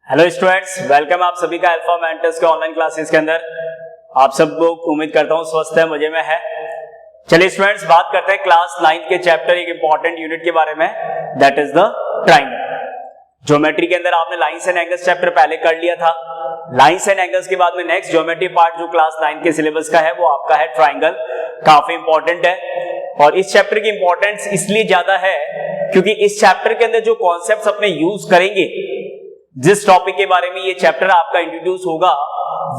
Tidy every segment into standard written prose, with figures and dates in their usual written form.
Hello students, welcome आप सभी का अल्फा मेंटर्स के ऑनलाइन क्लासेस के अंदर। आप सब लोग उम्मीद करता हूँ स्वस्थ है, मजे में है। चलिए स्टूडेंट्स, बात करते हैं क्लास 9 के चैप्टर एक इंपॉर्टेंट यूनिट के बारे में, that is the triangle. Geometry के अंदर आपने लाइंस एंड एंगल्स चैप्टर पहले कर लिया था। लाइंस एंड एंगल्स के बाद में नेक्स्ट ज्योमेट्री पार्ट जो क्लास 9 के सिलेबस का है वो आपका है ट्राइंगल। काफी इंपॉर्टेंट है और इस चैप्टर की इंपॉर्टेंस इसलिए ज्यादा है क्योंकि इस चैप्टर के अंदर जो कॉन्सेप्ट्स अपने यूज करेंगे, जिस टॉपिक के बारे में ये चैप्टर आपका इंट्रोड्यूस होगा,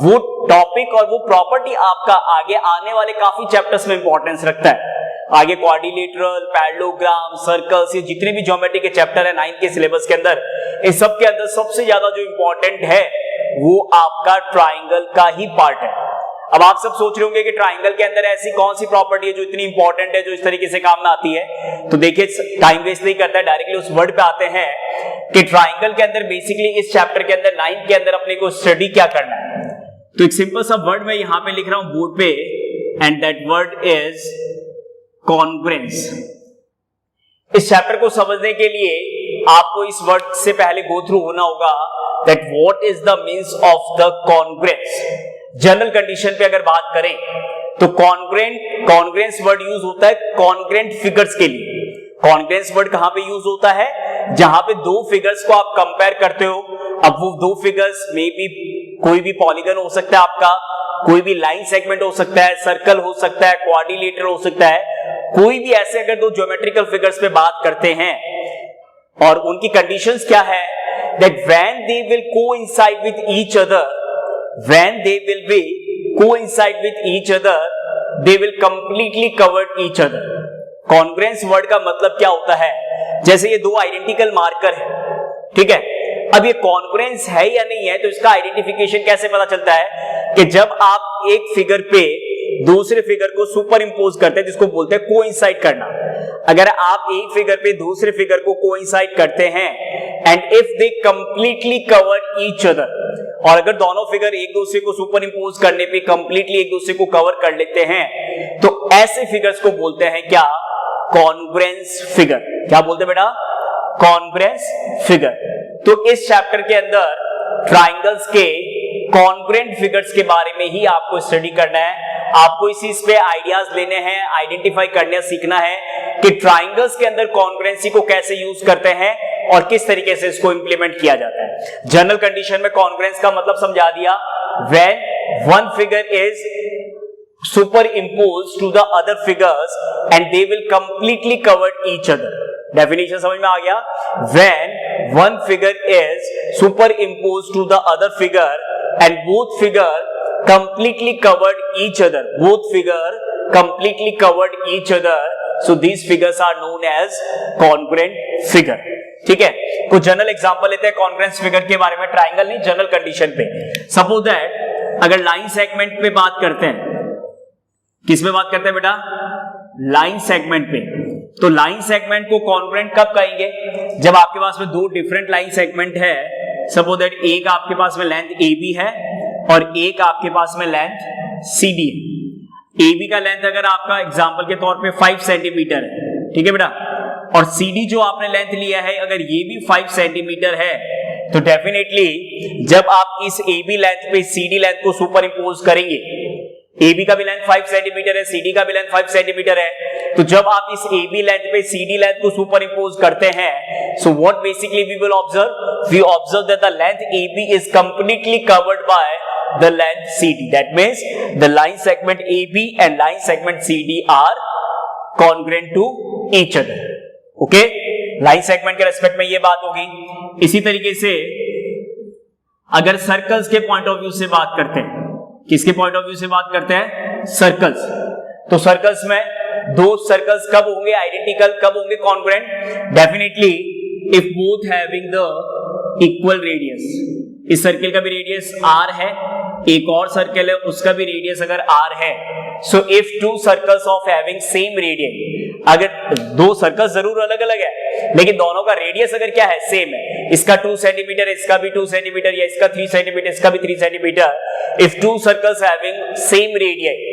वो टॉपिक और वो प्रॉपर्टी आपका आगे आने वाले काफी चैप्टर्स में इंपॉर्टेंस रखता है। आगे क्वाड्रिलेटरल, पैरेललोग्राम, सर्कल्स, ये जितने भी ज्योमेट्री के चैप्टर है 9 के सिलेबस के अंदर, इस सब के अंदर सबसे ज्यादा जो इंपॉर्टेंट है वो आपका ट्राइंगल का ही पार्ट है। अब आप सब सोच रहे होंगे कि ट्राइंगल के अंदर ऐसी कौन सी प्रॉपर्टी है जो इतनी इंपॉर्टेंट है, जो इस तरीके से काम में आती है। तो देखिए, टाइम वेस्ट नहीं करता है, डायरेक्टली उस वर्ड पे आते हैं कि ट्राइंगल के अंदर बेसिकली इस चैप्टर के अंदर 9 के अंदर अपने को स्टडी क्या करना है। तो एक सिंपल सा वर्ड मैं यहां पे लिख रहा हूं बोर्ड पे, and that word is congruence. इस चैप्टर को समझने के लिए आपको इस वर्ड से पहले गो थ्रू होना होगा that what is the means of the congruence. General condition पे अगर बात करें तो कॉन्ग्रुएंस वर्ड यूज होता है कॉन्ग्रुएंट फिगर्स के लिए। कॉन्ग्रुएंस वर्ड कहां पे यूज होता है? जहां पे दो फिगर्स को आप कंपेयर करते हो। अब वो दो फिगर्स में भी कोई भी पॉलीगन हो सकता है आपका, कोई भी लाइन सेगमेंट हो सकता है, सर्कल हो सकता है, क्वाड्रिलेटरल हो सकता है, कोई भी ऐसे अगर दो ज्योमेट्रिकल फिगर्स पे बात करते हैं और उनकी कंडीशंस क्या है, that when they will coincide with each other, when they will be coincide with each other, they will completely cover each other। congruence word का मतलब क्या होता है? जैसे ये दो आइडेंटिकल मार्कर है, ठीक है। अब ये कॉन्ग्रुएंस है या नहीं है, तो इसका आइडेंटिफिकेशन कैसे पता चलता है कि जब आप एक फिगर पे दूसरे फिगर को सुपर इंपोज करते हैं, जिसको बोलते हैं कोइंसाइड करना। अगर आप एक फिगर पे दूसरे फिगर को कोइंसाइड करते हैं and if they completely cover each other, और अगर दोनों फिगर एक दूसरे को सुपर इंपोज करने पे कंप्लीटली एक दूसरे को कवर कर लेते हैं, तो ऐसे फिगर्स को बोलते हैं क्या? Congruence figure. क्या बोलते हैं बेटा? Congruence figure. तो इस चैप्टर के अंदर ट्राइंगल्स के कॉन्ग्रुएंट फिगर्स के बारे में ही आपको स्टडी करना है। आपको इस चीज पे आइडियाज लेने हैं, आइडेंटिफाई करने सीखना है कि ट्राइंगल्स के अंदर कॉन्ग्रुएंसी को कैसे यूज करते हैं और किस तरीके से इसको इंप्लीमेंट किया जाता है। जनरल कंडीशन में कॉन्ग्रुएंस का मतलब समझा दिया, when one figure is superimposed to the other figures and they will completely cover each other। Definition समझ में आ गया? When one figure is superimposed to the other figure and both figure completely covered each other, both figure completely covered each other, so these figures are known as congruent figure। ठीक है, कुछ general example लेते हैं congruence figure के बारे में, triangle नहीं, general condition पे। सपोज दैट अगर लाइन सेगमेंट पे बात करते हैं, किस में बात करते हैं बेटा? लाइन सेगमेंट पे। तो लाइन सेगमेंट को कॉन्ग्रुएंट कब कहेंगे? जब आपके पास में दो डिफरेंट लाइन सेगमेंट है। सपोज दैट एक आपके पास में लेंथ AB है और एक आपके पास में लेंथ CD है। AB का लेंथ अगर आपका एग्जांपल के तौर पे 5 सेंटीमीटर है, ठीक है बेटा, और CD जो आपने लेंथ लिया है अगर ये भी 5 सेंटीमीटर है, तो डेफिनेटली जब आप इस AB लेंथ पे CD लेंथ को सुपर इंपोज करेंगे, AB का भी लेंथ 5 सेंटीमीटर है, CD का भी लेंथ 5 सेंटीमीटर है, तो जब आप इस AB लेंथ पे CD लेंथ को सुपर इंपोज करते हैं, so what basically we will observe? We observe that the length AB is completely covered by the length CD। That means the line segment AB and line segment CD are congruent to each other। Okay? Line segment के respect में ये बात होगी। इसी तरीके से अगर circles के पॉइंट ऑफ व्यू से बात करते हैं, किसके पॉइंट ऑफ व्यू से बात करते हैं? सर्कल्स। तो सर्कल्स में दो सर्कल्स कब होंगे आइडेंटिकल, कब होंगे congruent? Definitely if both having the equal radius. इस सर्कल का भी रेडियस r है, एक और सर्कल है उसका भी रेडियस अगर r है, so if two circles of having same radius, अगर दो सर्कल्स जरूर अलग अलग है लेकिन दोनों का रेडियस अगर क्या है? सेम है, इसका 2 सेंटीमीटर, इसका भी 2 सेंटीमीटर, या इसका 3 सेंटीमीटर, इसका भी 3 centimetre. If two circles having same radius,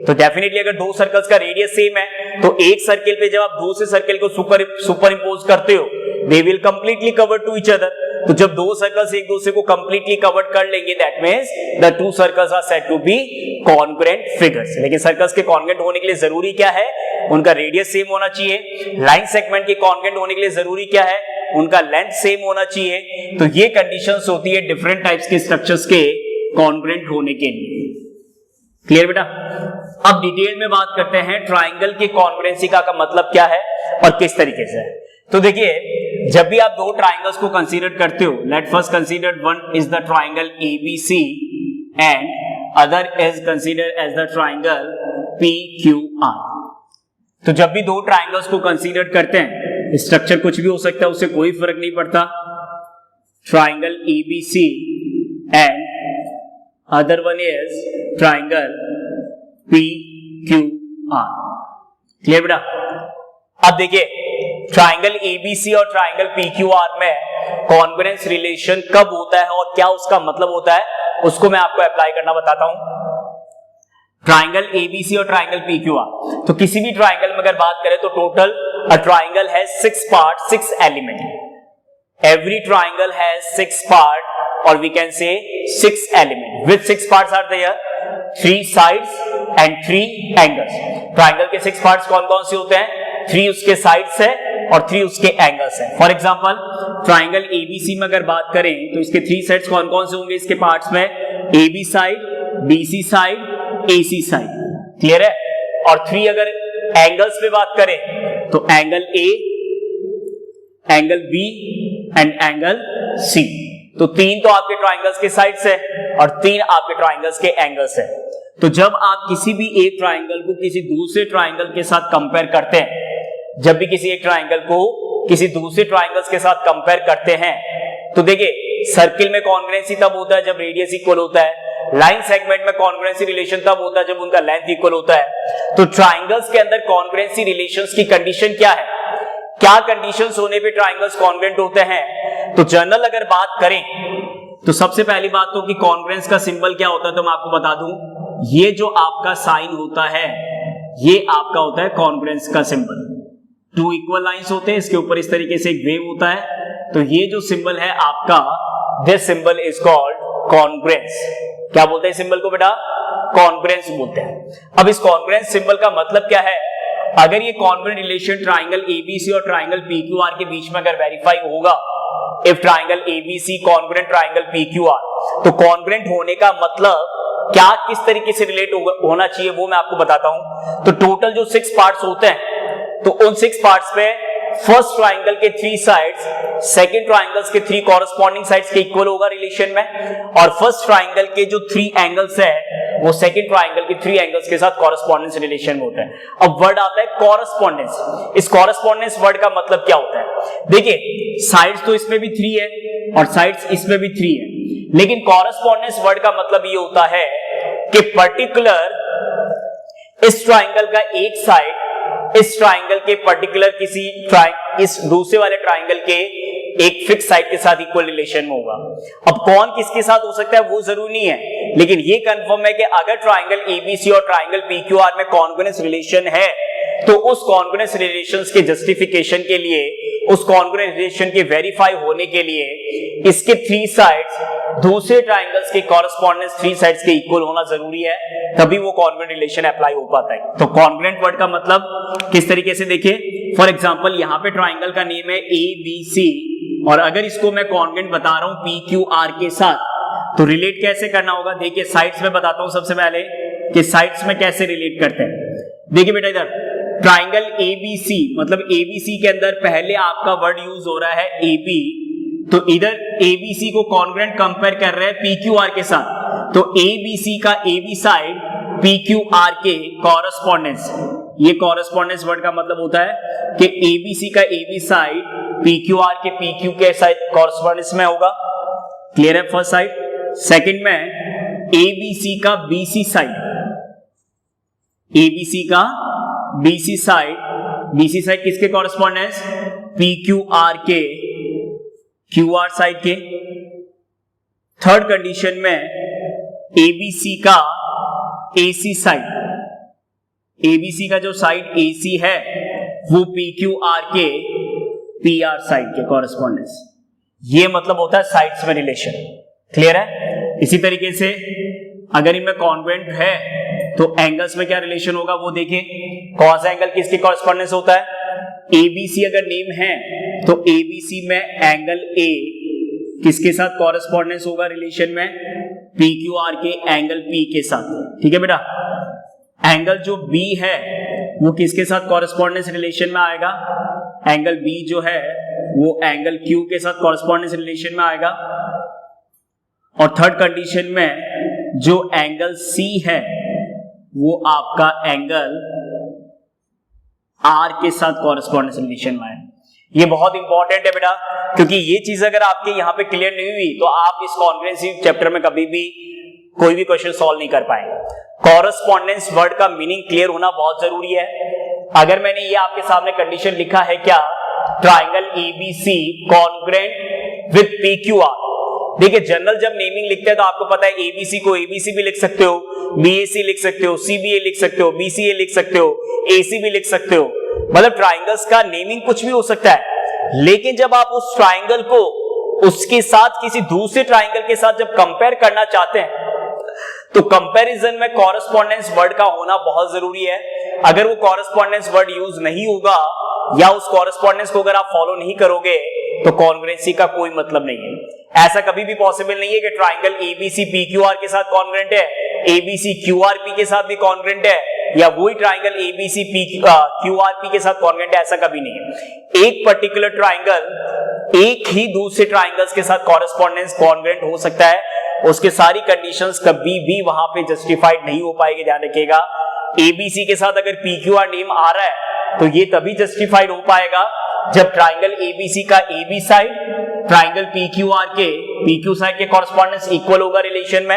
तो डेफिनेटली अगर दो सर्कल्स का रेडियस सेम है तो एक सर्कल पे जब आप दूसरे सर्कल को सुपर इंपोज करते हो, they will completely cover to each other. तो जब दो सर्कल्स एक दूसरे को कंप्लीटली कवर्ड कर लेंगे that means the two circles are said to be congruent figures. लेकिन सर्कल्स के कॉन्ग्रुएंट होने के लिए जरूरी क्या है, उनका रेडियस सेम होना चाहिए। लाइन सेगमेंट के कॉन्ग्रुएंट होने के लिए जरूरी क्या है, उनका लेंथ सेम होना चाहिए। तो ये कंडीशंस होती है डिफरेंट टाइप्स के स्ट्रक्चर्स के कॉन्ग्रुएंट होने के लिए। क्लियर बेटा? अब डिटेल में बात करते हैं ट्राइंगल की कॉन्ग्रुएंसी का मतलब क्या है और किस तरीके से है। तो देखिए, जब भी आप दो ट्राइंगल्स को कंसीडर करते हो, let first consider one is the triangle ABC and other is consider as the triangle PQR। तो जब भी दो ट्राइंगल्स को कंसीडर करते हैं, स्ट्रक्चर कुछ भी हो सकता है, उससे कोई फर्क नहीं पड़ता। Triangle ABC and other one is triangle PQR। Clear बेटा? अब देखिए, ट्राइंगल ABC और ट्राइंगल PQR में कॉन्ग्रुएंस रिलेशन कब होता है और क्या उसका मतलब होता है, उसको मैं आपको अप्लाई करना बताता हूं। ट्राइंगल ABC और ट्राइंगल PQR, तो किसी भी ट्राइंगल में अगर बात करें तो टोटल अ ट्राइंगल है 6 part 6 element. Every triangle has 6 part और we can say 6 element with 6 parts are there, 3 sides and 3 angles. Triangle के 6 पार्ट्स कौन कौन से होते हैं? 3 उसके साइड्स है और 3 उसके एंगल्स है। फॉर एग्जांपल ट्राइंगल ABC में अगर बात करें तो इसके 3 साइड्स कौन कौन से होंगे इसके पार्ट्स में? AB side, BC side, AC side. Clear है? और 3 अगर एंगल्स पे बात करें तो angle A, angle B and angle C। तो 3 तो आपके ट्राइंगल्स के साइड्स है और 3 आपके ट्राइंगल्स के एंगल्स है। तो जब आप किसी भी एक ट्राइंगल को किसी दूसरे ट्राइंगल के साथ कंपेयर करते हैं, जब भी किसी एक ट्राइंगल को किसी दूसरे ट्राइंगल्स के साथ कंपेयर करते हैं, तो देखिए सर्किल में कॉन्ग्रुएंसी तब होता है जब रेडियस इक्वल होता है, लाइन सेगमेंट में कॉन्ग्रुएंसी रिलेशन तब होता है जब उनका लेंथ इक्वल होता है। तो ट्राइंगल्स के अंदर कॉन्ग्रुएंसी रिलेशंस की कंडीशन क्या है, क्या कंडीशंस होने पे ट्राइंगल्स कॉन्ग्रुएंट होते हैं? तो जनरल अगर बात करें तो सबसे पहली बात तो कि कॉन्ग्रुएंस का सिंबल क्या होता है, तो मैं आपको बता दूं, ये जो आपका साइन होता है ये आपका होता है कॉन्ग्रुएंस का सिंबल। 2 इक्वल लाइंस होते हैं, इसके ऊपर इस तरीके से एक वेव होता है, तो ये जो सिंबल है आपका, this symbol is called congruence. क्या बोलते हैं सिंबल को बेटा? कॉन्ग्रुएंस बोलते हैं। अब इस कॉन्ग्रुएंस सिंबल का मतलब क्या है? अगर ये कॉन्ग्रुएंट रिलेशन ट्राइंगल ABC और ट्राइंगल PQR के बीच में अगर वेरीफाई होगा, if triangle ABC congruent triangle PQR, तो कॉन्ग्रुएंट होने का मतलब क्या, किस तरीके से रिलेट होना चाहिए वो मैं आपको बताता हूं। तो टोटल जो 6 पार्ट्स होते हैं, तो उन 6 पार्ट्स पे फर्स्ट ट्राइंगल के 3 साइड्स सेकंड ट्राइंगल्स के 3 कॉरेस्पॉन्डिंग साइड्स के इक्वल होगा रिलेशन में, और फर्स्ट ट्राइंगल के जो 3 एंगल्स है वो सेकंड ट्राइंगल के 3 एंगल्स के साथ कॉरेस्पॉन्डेंस रिलेशन में होता है। अब वर्ड आता है कॉरेस्पॉन्डेंस। इस कॉरेस्पॉन्डेंस वर्ड का मतलब क्या होता है? देखिए, साइड्स तो इसमें भी 3 है और साइड्स इसमें भी 3 है, लेकिन कॉरेस्पॉन्डेंस वर्ड का मतलब ये होता है कि पर्टिकुलर इस ट्राइंगल का एक साइड इस ट्राइंगल के पर्टिकुलर किसी इस दूसरे वाले ट्राइंगल के एक फिक्स साइड के साथ इक्वल रिलेशन में होगा। अब कौन किसके साथ हो सकता है वो जरूरी नहीं है, लेकिन ये कंफर्म है कि अगर ट्राइंगल ABC और ट्राइंगल PQR में कॉन्ग्रुएंस रिलेशन है, तो उस कॉन्ग्रुएंस रिलेशंस के जस्टिफिकेशन के लिए, उस कॉन्ग्रुएंस रिलेशन के वेरीफाई होने के लिए इसके 3 साइड्स दूसरे ट्राइंगल्स के कॉरेस्पॉन्डेंस 3 साइड्स के इक्वल होना जरूरी है, तभी वो कॉन्ग्रुएंट रिलेशन अप्लाई हो पाता है। तो कॉन्ग्रुएंट वर्ड का मतलब किस तरीके से देखिए, फॉर एग्जांपल यहां पे ट्राइंगल का नेम है ABC और अगर इसको मैं कॉन्ग्रुएंट बता रहा हूं PQR के साथ, तो रिलेट कैसे करना होगा? देखिए साइड्स में बताता हूं सबसे पहले कि साइड्स में कैसे रिलेट करते हैं। देखिए बेटा, इधर ट्राइंगल ABC मतलब ABC के अंदर पहले आपका वर्ड यूज हो रहा है AB, तो इधर ABC को कॉन्ग्रुएंट कंपेयर कर रहे हैं PQR के साथ, तो ABC का AB साइड PQR के कॉरेस्पॉन्डेंस, ये कॉरेस्पॉन्डेंस वर्ड का मतलब होता है कि ABC का AB साइड PQR के PQ के साइड कॉरेस्पॉन्डेंस में होगा। क्लियर है? First side. सेकंड में ABC का BC साइड, ABC का BC साइड किसके कॉरेस्पॉन्डेंस? PQR के QR साइड के। थर्ड कंडीशन में ABC का AC साइड, ABC का जो साइड AC है वो PQR के PR साइड के कॉरेस्पॉन्डेंस। ये मतलब होता है साइड्स में रिलेशन। क्लियर है? इसी तरीके से अगर इनमें कॉन्ग्रुएंट है तो एंगल्स में क्या रिलेशन होगा वो देखिए। कौन सा एंगल किसके कॉरेस्पॉन्डेंस होता है? एबीसी अगर नेम है तो एबीसी में एंगल ए किसके साथ कॉरेस्पॉन्डेंस होगा रिलेशन में? PQR के एंगल P के साथ। ठीक है बेटा। एंगल जो B है वो किसके साथ कॉरेस्पॉन्डेंस रिलेशन में आएगा? एंगल B जो है वो एंगल Q के साथ कॉरेस्पॉन्डेंस रिलेशन में आएगा। और थर्ड कंडीशन में जो एंगल C है वो आपका एंगल R के साथ कॉरेस्पॉन्डेंस रिलेशन में आएगा। ये बहुत इंपॉर्टेंट है बेटा, क्योंकि ये चीज अगर आपके यहाँ पे क्लियर नहीं हुई तो आप इस कॉन्ग्रुएंसी चैप्टर में कभी भी कोई भी क्वेश्चन सॉल्व नहीं कर पाएंगे। कॉरेस्पॉन्डेंस वर्ड का मीनिंग क्लियर होना बहुत जरूरी है। अगर मैंने ये आपके सामने कंडीशन लिखा है क्या, triangle ABC congruent with PQR। देखिए जनरल जब नेमिंग लिखते हैं तो आपको पता है एबीसी को एबीसी भी लिख सकते हो, बीएसी लिख सकते हो, सीबीए लिख सकते हो, बीसीए लिख सकते हो, एसी भी लिख सकते हो। मतलब ट्राइंगल्स का नेमिंग कुछ भी हो सकता है। लेकिन जब आप उस ट्राइंगल को उसके साथ किसी दूसरे ट्राइंगल के साथ जब कंपेयर करना चाहते हैं तो कंपैरिजन में कॉरेस्पॉन्डेंस वर्ड का होना बहुत जरूरी है। अगर वो कॉरेस्पॉन्डेंस वर्ड यूज नहीं होगा या उस कॉरेस्पॉन्डेंस को अगर आप फॉलो नहीं करोगे तो कॉन्ग्रुएंसी का कोई मतलब नहीं है। ऐसा कभी भी पॉसिबल नहीं है कि ट्राइंगल एबीसी PQR के साथ कॉन्ग्रुएंट है, एबीसी QRP के साथ भी कॉन्ग्रुएंट है, या वही ट्राइंगल एबीसी QRP के साथ कॉन्ग्रुएंट है, ऐसा कभी नहीं है। एक पर्टिकुलर ट्राइंगल एक ही दूसरे ट्राइंगल्स के साथ कॉरेस्पॉन्डेंस कॉन्ग्रुएंट हो सकता है, उसके सारी कंडीशंस कभी भी वहां पे जस्टिफाइड नहीं हो पाएगी। ध्यान रखिएगा, एबीसी के साथ अगर PQR नेम आ रहा है तो ये तभी जस्टिफाइड हो पाएगा जब ट्राइंगल एबीसी का AB साइड ट्राइंगल PQR के PQ साइड के कॉरेस्पॉन्डेंस इक्वल होगा रिलेशन में,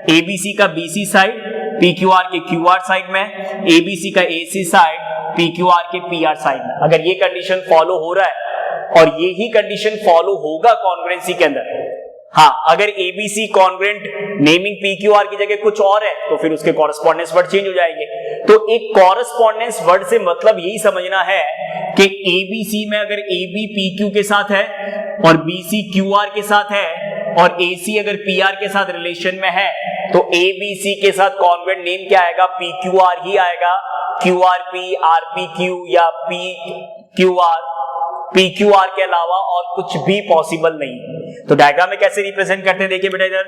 एबीसी का BC साइड PQR के QR साइड में, एबीसी का AC साइड PQR के PR साइड में। अगर ये कंडीशन फॉलो हो रहा है और ये ही कंडीशन फॉलो होगा कॉन्ग्रुएंसी के अंदर। हाँ, अगर एबीसी कॉन्ग्रुएंट नेमिंग PQR की जगह कुछ और है तो फिर उसके कॉरेस्पॉन्डेंस वर्ड चेंज हो जाएंगे। तो एक कॉरेस्पॉन्डेंस वर्ड से मतलब यही समझना है कि एबीसी में अगर AB PQ के साथ है और BC QR के साथ है और AC अगर PR के साथ रिलेशन में है तो ABC के साथ कॉन्ग्रुएंट नेम क्या आएगा? PQR ही आएगा। QRP, RPQ या PQR, PQR के अलावा और कुछ भी पॉसिबल नहीं। तो डायग्राम में कैसे रिप्रेजेंट करते हैं देखिए बेटा, इधर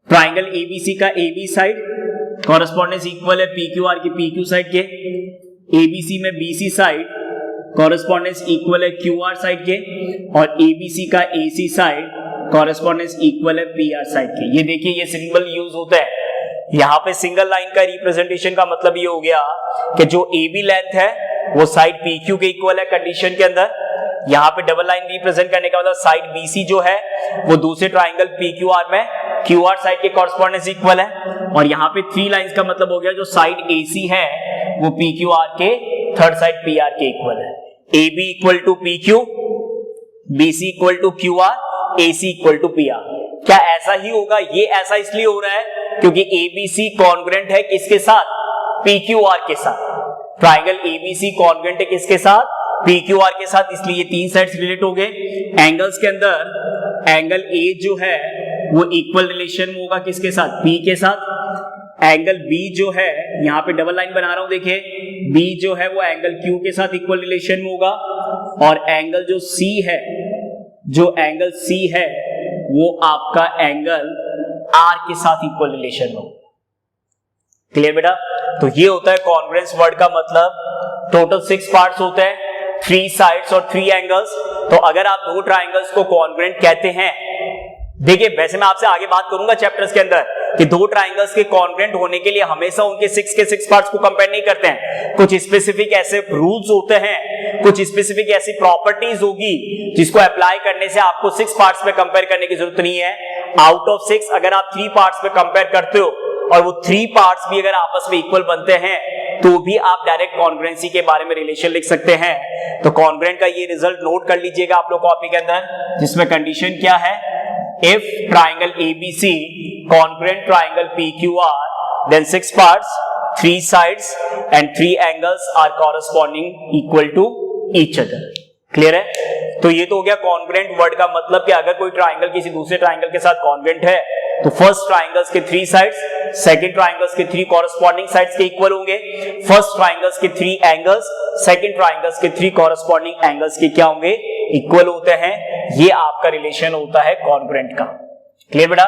ट्राइंगल एबीसी का AB साइड कॉरेस्पॉन्डेंस इक्वल है PQR की PQ साइड के, एबीसी में BC साइड कॉरेस्पॉन्डेंस इक्वल है QR साइड के, और एबीसी का AC साइड कॉरेस्पॉन्डेंस इक्वल है PR साइड के। ये देखिए ये सिंबल यूज होता है। यहाँ पे सिंगल लाइन का रिप्रेजेंटेशन का मतलब ये हो गया कि जो AB लेंथ है वो साइड PQ के इक्वल है कंडीशन के अंदर। यहाँ पे डबल लाइन रिप्रेजेंट करने का मतलब साइड BC जो है वो दूसरे ट्राइंगल PQR में QR साइड के कॉरेस्पॉन्डेंस इक्वल है, और यहाँ पे 3 लाइंस का मतलब हो गया जो साइड AC है वो PQR के थर्ड साइड PR के इक्वल है। AB equal to PQ, BC equal to QR, AC equal to PR। क्या ऐसा ही होगा? ये ऐसा इसलिए हो रहा है क्योंकि ABC कॉन्ग्रुएंट है किसके साथ? PQR के साथ। ट्राइंगल ABC कॉन्ग्रुएंट है किसके साथ? PQR के साथ, इसलिए ये 3 साइड्स रिलेट हो गए। एंगल्स के अंदर एंगल A जो है वो इक्वल रिलेशन में होगा किसके साथ? P के साथ। एंगल B जो है, यहाँ पे डबल लाइन बना रहा हूं देखिए, B जो है वो एंगल Q के साथ इक्वल रिलेशन में होगा, और एंगल जो C है, जो एंगल C है वो आपका एंगल R के साथ इक्वल रिलेशन में होगा। क्लियर बेटा? तो ये होता है कॉन्ग्रुएंस वर्ड का मतलब। टोटल 6 पार्ट्स होते हैं, 3 साइड्स और 3 एंगल्स। तो अगर आप 2 ट्राइंगल्स को कॉन्ग्रुएंट कहते हैं, देखिए वैसे मैं आपसे आगे बात करूंगा चैप्टर्स के अंदर कि 2 ट्राइंगल्स के कॉन्ग्रुएंट होने के लिए हमेशा उनके 6 के 6 पार्ट्स को कंपेयर नहीं करते हैं। कुछ स्पेसिफिक ऐसे रूल्स होते हैं, कुछ स्पेसिफिक ऐसी प्रॉपर्टीज होगी जिसको अप्लाई करने से आपको 6 पार्ट्स में कंपेयर करने की जरूरत नहीं है। आउट ऑफ 6 अगर आप 3 पार्ट्स में कंपेयर करते हो और वो 3 पार्ट्स भी अगर आपस में इक्वल बनते हैं तो भी आप डायरेक्ट कॉन्ग्रुएंसी के बारे में रिलेशन लिख सकते हैं। तो कॉन्ग्रुएंट का ये रिजल्ट नोट कर लीजिएगा आप लोग कॉपी के अंदर, जिसमें कंडीशन क्या है? If triangle ABC congruent triangle PQR, then 6 parts, 3 sides and 3 angles are corresponding equal to each other. Clear है? तो ये तो हो गया कॉन्ग्रुएंट वर्ड का मतलब कि अगर कोई ट्राइंगल किसी दूसरे ट्राइंगल के साथ कॉन्ग्रुएंट है तो फर्स्ट ट्राइंगल्स के 3 साइड्स सेकंड ट्राइंगल्स के 3 कॉरेस्पॉन्डिंग साइड्स के इक्वल होंगे, फर्स्ट ट्राइंगल्स के 3 एंगल्स सेकंड ट्राइंगल्स के 3 कॉरेस्पॉन्डिंग एंगल्स के क्या होंगे, इक्वल होते हैं। ये आपका रिलेशन होता है कॉन्ग्रुएंट का। क्लियर बेटा?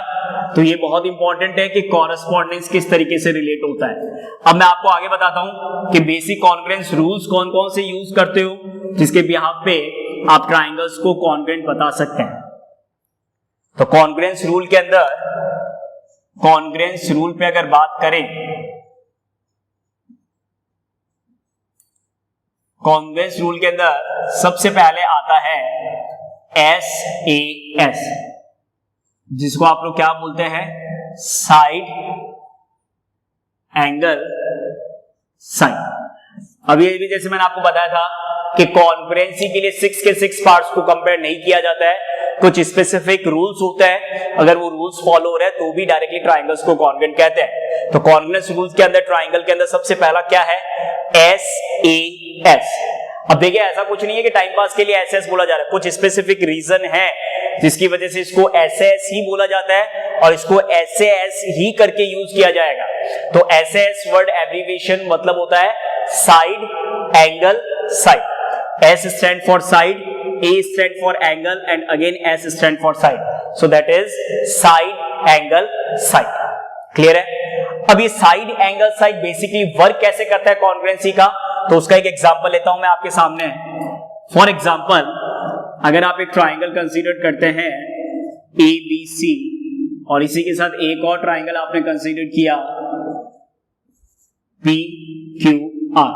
तो ये बहुत इंपॉर्टेंट है कि कॉरेस्पॉन्डेंस किस तरीके से रिलेट होता है। अब मैं आपको आगे बताता हूं कि बेसिक कॉन्ग्रुएंस रूल्स कौन कौन से यूज करते हो जिसके बिहाफ पे आप ट्राइंगल्स को कॉन्ग्रुएंट बता सकते हैं। तो कॉन्ग्रुएंस रूल के अंदर, कॉन्ग्रुएंस रूल पे अगर बात करें, कॉन्ग्रुएंस रूल के अंदर सबसे पहले आता है SAS, जिसको आप लोग क्या बोलते हैं, साइड एंगल साइन। अब ये भी जैसे मैंने आपको बताया था कि कॉन्ग्रुएंसी के लिए 6 के 6 पार्ट्स को कंपेयर नहीं किया जाता है, कुछ स्पेसिफिक रूल्स होते हैं, अगर वो रूल्स फॉलो हो रहे हैं तो भी डायरेक्टली ट्राइंगल्स को कॉन्ग्रुएंट कहते हैं। तो कॉन्ग्रुएंस रूल्स के अंदर ट्राइंगल के अंदर सबसे पहला क्या है, SAS। अब देखिए ऐसा कुछ नहीं है कि टाइम पास के लिए SS बोला जा रहा है, कुछ स्पेसिफिक रीजन है जिसकी वजह से इसको SAS ही बोला जाता है और इसको SAS ही करके यूज किया जाएगा। तो SAS वर्ड एब्रीविएशन मतलब होता है side angle side. S stand for side, A stand for angle and again S stand for side. So that is side angle side. Clear है? अब ये side angle side basically work कैसे करता है congruency का, तो उसका एक एग्जांपल लेता हूं मैं आपके सामने। फॉर एग्जांपल, अगर आप एक ट्राइंगल कंसीडर करते हैं ABC और इसी के साथ एक और ट्राइंगल आपने कंसीडर किया PQR।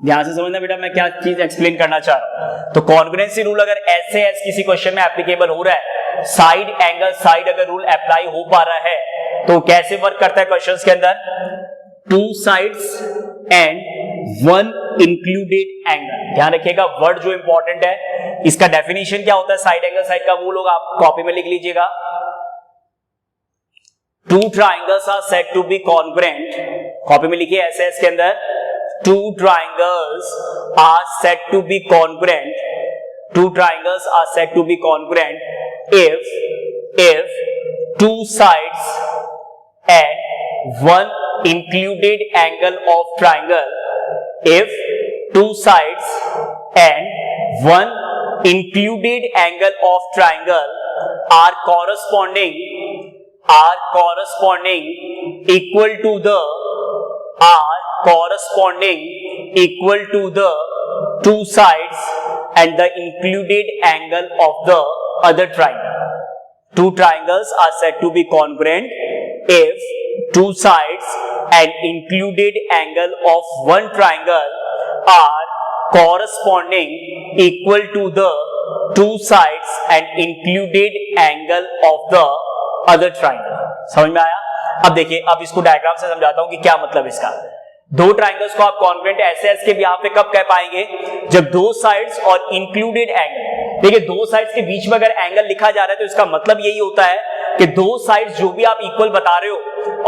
ध्यान से समझना बेटा मैं क्या चीज एक्सप्लेन करना चाह रहा हूं। तो कॉन्ग्रुएंसी रूल अगर SAS किसी क्वेश्चन में एप्लीकेबल हो रहा है, साइड एंगल साइड अगर रूल अप्लाई हो पा रहा है तो कैसे वर्क करता है क्वेश्चंस के अंदर, 2 साइड्स एंड 1 इंक्लूडेड एंगल। ध्यान रखिएगा वर्ड जो इंपॉर्टेंट है, इसका डेफिनेशन क्या होता है साइड एंगल साइड का, वो लोग आप कॉपी में लिख लीजिएगा। 2 triangles are said to be congruent, copy में लिखिए SAS के अंदर 2 triangles are said to be congruent. 2 triangles are said to be congruent if 2 sides and 1 included angle of triangle. If 2 sides and 1 included angle of triangle are corresponding equal to the two sides and the included angle of the other triangle. 2 triangles are said to be congruent if 2 sides and included angle of one triangle are corresponding equal to the 2 sides and included angle of the other triangle. समझ में आया? अब देखिए, अब इसको diagram से समझाता हूं कि क्या मतलब इसका। 2 ट्राइंगल्स को आप कॉन्ग्रुएंट SAS के बिहाफ पे कब कह पाएंगे, जब 2 साइड्स और इंक्लूडेड एंगल। देखिए 2 साइड्स के बीच में अगर एंगल लिखा जा रहा है तो इसका मतलब यही होता है कि 2 साइड्स जो भी आप इक्वल बता रहे हो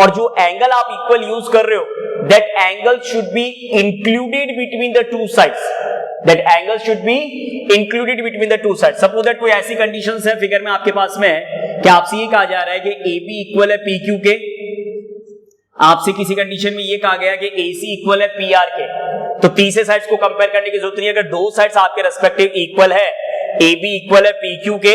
और जो एंगल आप इक्वल यूज कर रहे हो, that angle should be included between the 2 sides. That angle should be included between the 2 sides. Suppose that कोई ऐसी कंडीशंस है फिगर में आपके पास में कि आपसे ये कहा जा रहा है कि AB इक्वल है PQ के, आपसे किसी कंडीशन में ये कहा गया कि AC इक्वल है PR के, तो तीसरे साइड्स को कंपेयर करने की जरूरत नहीं है। अगर 2 साइड्स आपके रेस्पेक्टिव इक्वल है, AB इक्वल है PQ के,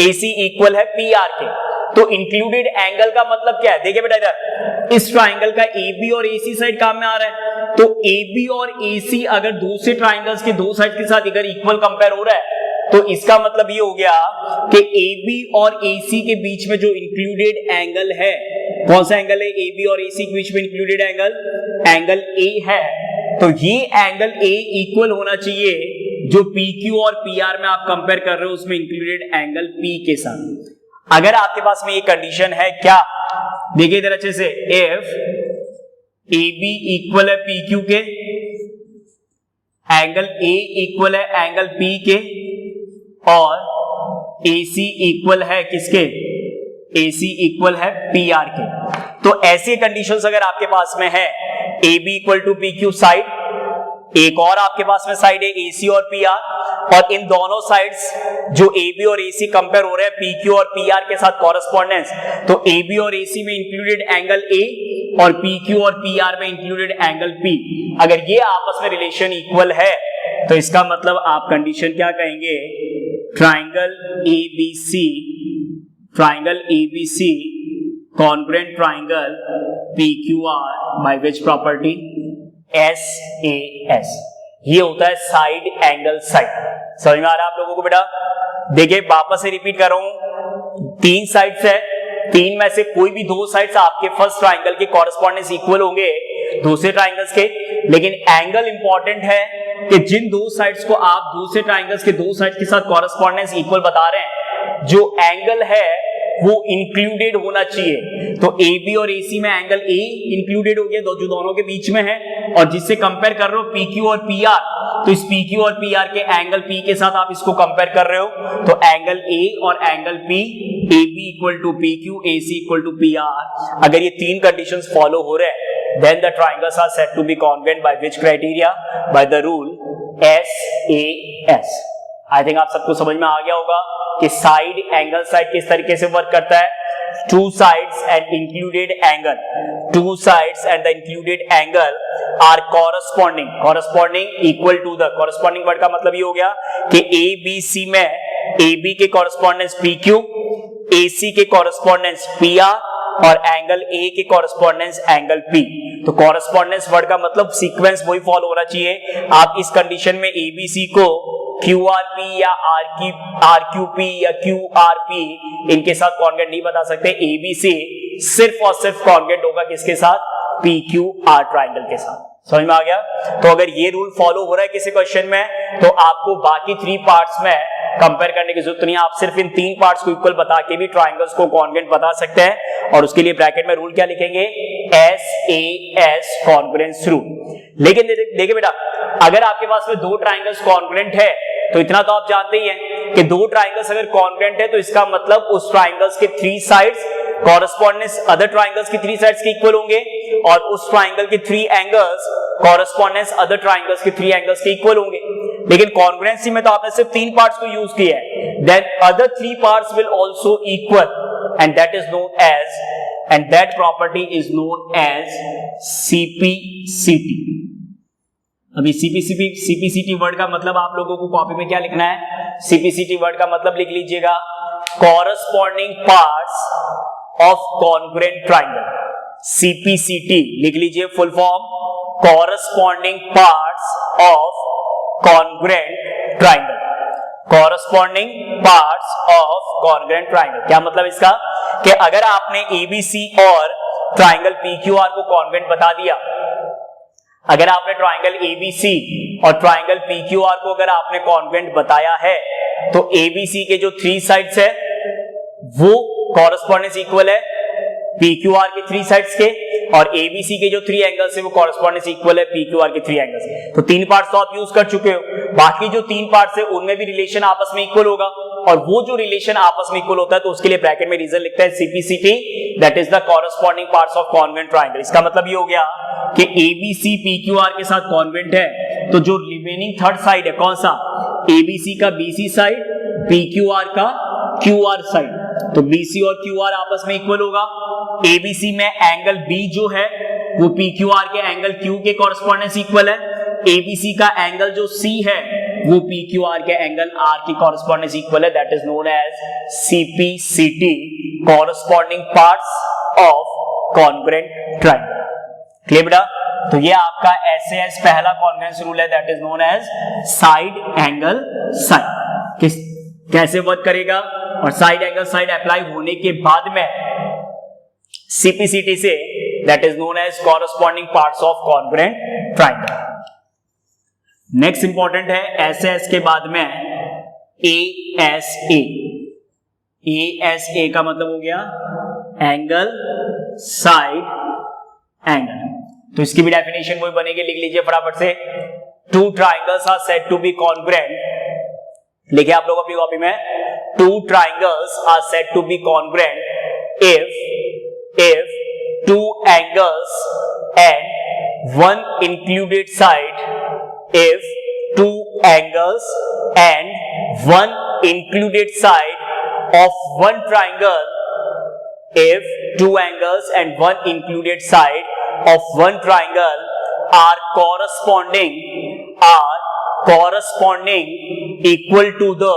AC इक्वल है PR के, तो इंक्लूडेड एंगल का मतलब क्या है, देखिए बेटा इधर इस ट्राइंगल का AB और AC साइड काम में आ रहा है, तो AB और AC अगर दूसरे ट्राइंगल्स के 2 साइड के साथ इधर इक्वल कंपेयर हो रहा है तो इसका मतलब ये हो गया कि AB और AC के बीच में जो इंक्लूडेड एंगल है, कौन सा एंगल है AB और AC के बीच में इंक्लूडेड एंगल, एंगल A है। तो ये एंगल A इक्वल होना चाहिए जो PQ और PR में आप कंपेयर कर रहे हो उसमें इंक्लूडेड एंगल P के साथ। अगर आपके पास में ये कंडीशन है क्या, देखिए इधर अच्छे से, if AB इक्वल है PQ के, एंगल A इक्वल है एंगल P के और AC इक्वल है किसके, AC इक्वल है PR के, तो ऐसी कंडीशंस अगर आपके पास में है, AB equal to PQ side, एक और आपके पास में साइड है AC और PR, और इन दोनों साइड्स जो AB और AC कंपेयर हो रहे हैं PQ और PR के साथ कॉरेस्पॉन्डेंस, तो AB और AC में इंक्लूडेड एंगल A और PQ और PR में इंक्लूडेड एंगल P, अगर ये आपस में रिलेशन इक्वल है तो इसका मतलब आप कंडीशन क्या कहेंगे, triangle ABC congruent triangle PQR by which property, SAS। ये होता है साइड एंगल साइड। समझ में आ रहा है आप लोगों को बेटा? देखिए वापस से रिपीट कर रहा हूं, 3 साइड्स है, 3 में से कोई भी 2 साइड्स आपके फर्स्ट ट्राइंगल के कॉरेस्पॉन्डेंस इक्वल होंगे दूसरे ट्राइंगल्स के, लेकिन एंगल इंपॉर्टेंट है कि जिन 2 साइड्स को आप दूसरे ट्राइंगल्स के 2 साइड्स के साथ कॉरेस्पॉन्डेंस इक्वल बता रहे हैं, जो एंगल है वो इंक्लूडेड होना चाहिए। तो AB और AC में एंगल A इंक्लूडेड हो गया, जो दोनों के बीच में है, और जिससे कंपेयर कर रहे हो PQ और PR, तो इस PQ और PR के एंगल P के साथ आप इसको कंपेयर कर रहे हो, तो एंगल A और angle P, AB equal to PQ, AC equal to PR, अगर ये 3 कंडीशंस फॉलो हो रहे हैं, then the triangles are said to be congruent by which criteria, by the rule SAS। I think आप सबको समझ में आ गया होगा कि साइड एंगल साइड किस तरीके से वर्क करता है। 2 sides and included angle are corresponding equal to the, corresponding word का मतलब ये हो गया कि ABC में AB के कॉरेस्पॉन्डेंस PQ, AC के कॉरेस्पॉन्डेंस PR और एंगल A के कॉरेस्पॉन्डेंस एंगल P। तो कॉरेस्पॉन्डेंस वर्ड का मतलब सीक्वेंस वही फॉलो होना चाहिए। आप इस कंडीशन में ABC को QRP या RQP या QRP इनके साथ कॉन्ग्रुएंट नहीं बता सकते। ABC सिर्फ और सिर्फ कॉन्ग्रुएंट होगा किसके साथ, PQR ट्राइंगल के साथ। समझ में आ गया? तो अगर ये रूल फॉलो हो रहा है किसी क्वेश्चन में, तो आपको बाकी 3 पार्ट्स में कंपेयर करने की जरूरत नहीं है, आप सिर्फ इन 3 पार्ट्स को इक्वल बता के भी ट्राइंगल्स को कॉन्ग्रुएंट बता सकते हैं। और उसके लिए ब्रैकेट में रूल क्या लिखेंगे, SAS कॉन्ग्रुएंस रूल। लेकिन देखिए बेटा, अगर आपके पास में 2 ट्राइंगल्स कॉन्ग्रुएंट है, तो इतना तो आप जानते ही हैं कि 2 ट्राइंगल्स अगर कॉन्ग्रुएंट है तो इसका मतलब उस ट्राइंगल्स के 3 साइड्स कॉरेस्पॉन्डेंस अदर ट्राइंगल्स की 3 साइड्स के इक्वल होंगे, और उस ट्राइंगल के 3 एंगल्स कॉरेस्पॉन्डेंस अदर ट्राइंगल्स के 3 एंगल्स के इक्वल होंगे। लेकिन कॉन्ग्रुएंसी में तो आपने सिर्फ 3 पार्ट्स को यूज किया है, then other 3 parts will also equal, and that is known as, and that property is known as CPCT। अभी CPCT वर्ड का मतलब आप लोगों को कॉपी में क्या लिखना है, CPCT वर्ड का मतलब लिख लीजिएगा, corresponding parts of congruent triangle. CPCT लिख लीजिए full form, corresponding parts of congruent triangle. Corresponding parts of congruent triangle क्या मतलब इसका, कि अगर आपने ABC और ट्राइंगल PQR को कॉन्ग्रुएंट बता दिया, अगर आपने ट्राइंगल ABC और ट्राइंगल PQR को अगर आपने कॉन्ग्रुएंट बताया है, तो ABC के जो 3 साइड्स है वो कॉरेस्पॉन्डेंस इक्वल है PQR के 3 साइड्स के, और ABC के जो 3 एंगल्स है वो कॉरेस्पॉन्डेंस इक्वल है PQR के 3 एंगल्स के। तो 3 पार्ट्स तो आप यूज कर चुके हो, बाकी जो 3 पार्ट्स है उनमें भी रिलेशन आपस में इक्वल होगा, और वो जो रिलेशन आपस में इक्वल होता है तो उसके लिए ब्रैकेट में रीजन लिखता है CPCT, that is the corresponding parts of congruent triangle. इसका मतलब ये हो गया कि ABC PQR के साथ कॉन्ग्रुएंट है, तो जो रिमेनिंग थर्ड साइड है कौन सा, ABC का BC साइड, PQR का QR साइड, तो BC और QR आपस में इक्वल होगा। ABC में एंगल B जो है वो PQR के एंगल Q के कॉरेस्पॉन्डेंस इक्वल है, ABC का एंगल जो C है वो PQR के एंगल R के कॉरेस्पॉन्डेंस इक्वल है, that is known as CPCT, corresponding parts of congruent triangle. Clear बेटा? तो ये आपका SAS पहला कॉन्ग्रुएंस रूल है, that is known as side angle side. कैसे वर्क करेगा, और साइड एंगल साइड अप्लाई होने के बाद में CPCT से, that is known as corresponding parts of congruent triangle. Next important है SAS के बाद में ASA। ASA का मतलब हो गया एंगल साइड एंगल। तो इसकी भी डेफिनेशन वही बनेगी, लिख लीजिए फटाफट से, 2 triangles are said to be congruent। लिखिए आप लोग अपनी कॉपी में, 2 triangles are said to be congruent if 2 angles and 1 included side, if 2 angles and one included side of one triangle, if two angles and one included side of one triangle are corresponding equal to the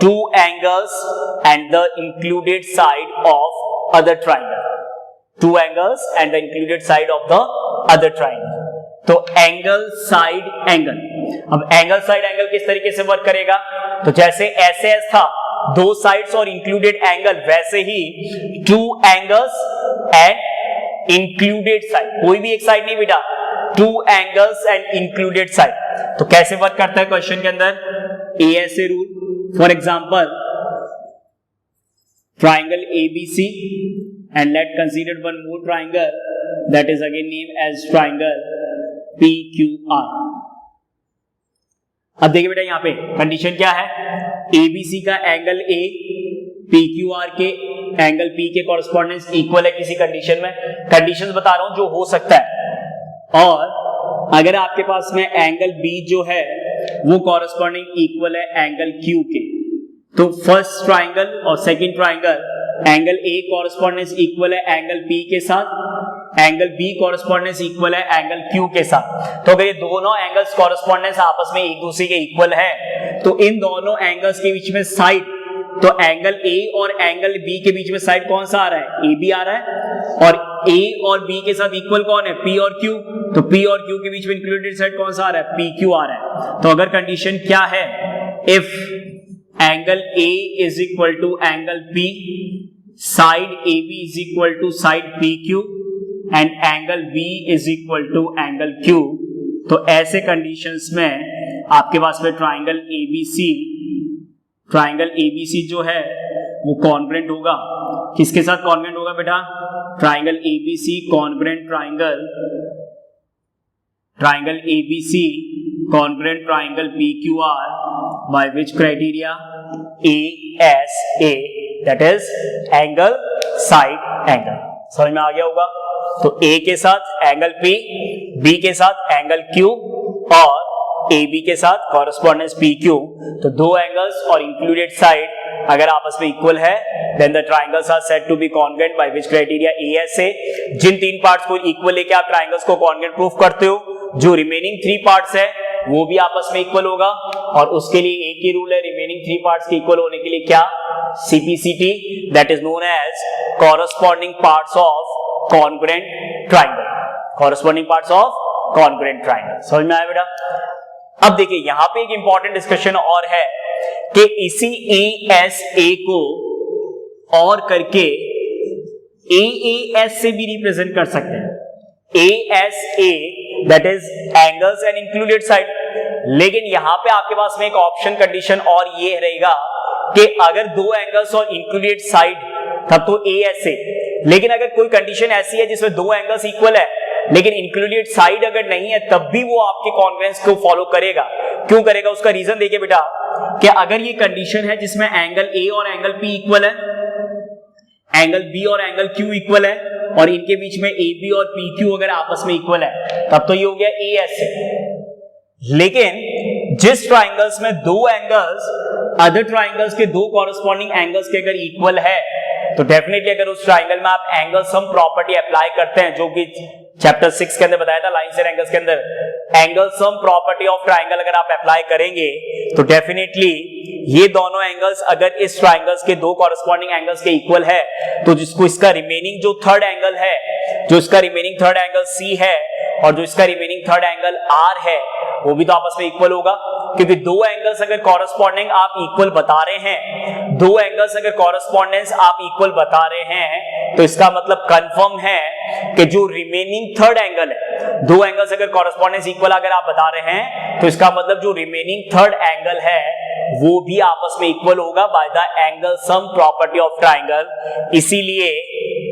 two angles and the included side of other triangle. Two angles and the included side of the other triangle. तो angle side angle, अब angle side angle किस तरीके से work करेगा? तो जैसे ऐसे था दो साइड्स और इंक्लूडेड एंगल, वैसे ही two angles and included side, कोई भी एक साइड नहीं बेटा, two angles and included side. तो कैसे वर्क करता है क्वेश्चन के अंदर? ASA rule, for example triangle ABC and let consider one more triangle that is again named as triangle PQR। अब देखिए बेटा, यहां पे कंडीशन क्या है? ABC का एंगल A PQR के एंगल P के कॉरेस्पॉन्डेंस इक्वल है किसी कंडीशन में। कंडीशंस बता रहा हूं जो हो सकता है। और अगर आपके पास में एंगल B जो है वो कॉरेस्पॉन्डिंग इक्वल है एंगल Q के, तो फर्स्ट ट्राइंगल और second triangle angle A correspondence equal है एंगल P के साथ, एंगल B कॉरेस्पॉन्डेंस इक्वल है एंगल Q के साथ। तो अगर ये दोनों एंगल्स कॉरेस्पॉन्डेंस आपस में एक दूसरे के इक्वल है, तो इन दोनों एंगल्स के बीच में साइड, तो एंगल A और एंगल B के बीच में साइड कौन सा आ रहा है? AB आ रहा है। और A और B के साथ इक्वल कौन है? P और Q। तो P और Q के बीच में इंक्लूडेड साइड कौन सा आ रहा है? PQ आ रहा है। तो अगर कंडीशन क्या है? If angle A is equal to angle P, side AB is equal to side PQ and angle B is equal to angle Q, तो ऐसे कंडीशंस में आपके पास में ट्राइंगल ABC जो है वो कॉन्ग्रुएंट होगा। किसके साथ कॉन्ग्रुएंट होगा बेटा? Triangle ABC congruent triangle ABC congruent triangle PQR by which criteria? ASA, that is angle side angle. समझ में आ गया होगा? तो A के साथ एंगल P, B के साथ एंगल Q और AB के साथ कॉरेस्पॉन्डेंस PQ, तो दो एंगल्स और इंक्लूडेड साइड अगर आपस में इक्वल है, then the triangles are said to be congruent by which criteria? ASA। जिन तीन पार्ट्स को इक्वल लेके आप ट्रायंगल्स को कॉन्ग्रुएंट प्रूफ करते हो, जो रिमेनिंग थ्री पार्ट्स है वो भी आपस में इक्वल होगा, और उसके लिए एक ही रूल है रिमेनिंग थ्री पार्ट्स के इक्वल होने के लिए, क्या? CPCT, that is known as corresponding parts of congruent triangle. Corresponding parts of congruent triangle. समझ में आया बेटा? अब देखिए यहां पे एक इंपॉर्टेंट डिस्कशन और है कि इसी ASA को और करके AAS से भी रिप्रेजेंट कर सकते हैं। ASA that is angles and included side. लेकिन यहां पे आपके पास में एक ऑप्शन कंडीशन और ये रहेगा कि अगर दो एंगल्स और इंक्लूडेड साइड तब तो ASA, लेकिन अगर कोई कंडीशन ऐसी है जिसमें दो एंगल्स इक्वल है लेकिन इंक्लूडेड साइड अगर नहीं है, तब भी वो आपके कॉन्ग्रुएंस को फॉलो करेगा। क्यों करेगा? उसका रीजन देखिए बेटा, कि अगर ये कंडीशन है जिसमें एंगल A और एंगल P इक्वल है, एंगल B और एंगल Q इक्वल है, और इनके बीच में AB और PQ अगर आपस में इक्वल है, तब तो ये हो गया ASA। लेकिन जिस ट्राइंगल्स में दो एंगल्स अदर ट्राइंगल्स के दो कॉरेस्पॉन्डिंग एंगल्स के अगर इक्वल है, तो डेफिनेटली अगर उस ट्राइंगल में आप एंगल सम प्रॉपर्टी अप्लाई करते हैं, जो कि चैप्टर 6 के अंदर बताया था लाइन्स एंड एंगल्स के अंदर, angle sum property of triangle अगर आप अप्लाई करेंगे तो डेफिनेटली ये दोनों एंगल्स अगर इस ट्राइंगल्स के दो कॉरेस्पॉन्डिंग एंगल्स के इक्वल है, तो जिसको इसका रिमेनिंग जो थर्ड एंगल है, जो इसका रिमेनिंग थर्ड एंगल C है और जो इसका रिमेनिंग थर्ड एंगल R है, वो भी तो आपस में इक्वल होगा। क्योंकि दो एंगल्स अगर कॉरेस्पॉन्डिंग आप इक्वल बता रहे हैं, दो एंगल्स अगर कॉरेस्पॉन्डेंस आप इक्वल बता रहे हैं, तो इसका मतलब कंफर्म है कि जो रिमेनिंग थर्ड एंगल है, दो एंगल्स अगर कॉरेस्पॉन्डेंस इक्वल अगर आप बता रहे हैं, तो इसका मतलब जो रिमेनिंग थर्ड एंगल है वो भी आपस में इक्वल होगा by the angle sum property of triangle. इसीलिए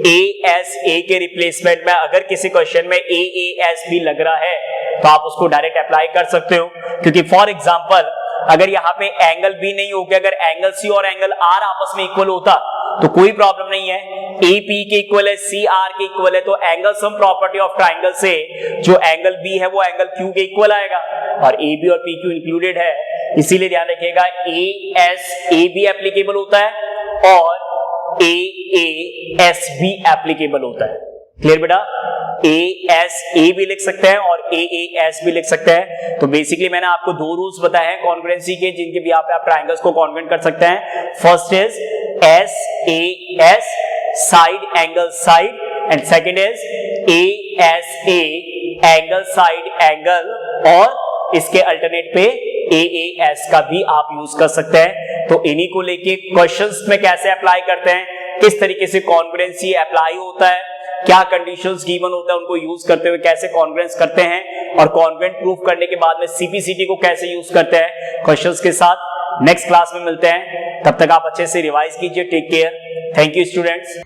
ASA के रिप्लेसमेंट में अगर किसी क्वेश्चन में AAS भी लग रहा है, तो आप उसको डायरेक्ट अप्लाई कर सकते हो। क्योंकि फॉर एग्जांपल अगर यहाँ पे एंगल B नहीं हो गया, अगर एंगल C और एंगल R आपस में इक्वल होता, तो कोई प्रॉब्लम नहीं है। AP के इक्वल है, CR के इक्वल है, तो angle sum property of triangle से जो एंगल B है वो एंगल Q के इक्वल आएगा, और AB और PQ इंक्लूडेड है, इसीलिए ध्यान रखिएगा AS AB एप्लीकेबल होता है और AAS भी एप्लीकेबल होता है। क्लियर बेटा? ASA भी लिख सकते हैं और AAS भी लिख सकते हैं। तो बेसिकली मैंने आपको दो रूल्स बताए हैं कॉन्ग्रुएंसी के, जिनके भी आप ट्राइंगल्स को कॉन्ग्रुएंट कर सकते हैं। First is SAS side angle side, and second is ASA angle side angle, और इसके अल्टरनेट पे AAS का भी आप यूज कर सकते हैं। तो इन्हीं को लेके क्वेश्चंस में कैसे अप्लाई करते हैं, किस तरीके से कॉन्ग्रुएंसी अप्लाई होता है, क्या कंडीशंस गिवन होता है, उनको यूज करते हुए कैसे कॉन्ग्रुएंस करते हैं, और कॉन्ग्रुएंट प्रूफ करने के बाद में CPCT को कैसे यूज करते हैं क्वेश्चंस के साथ। नेक्स्ट क्लास में मिलते हैं, तब तक आप अच्छे से रिवाइज कीजिए। Take care, thank you students.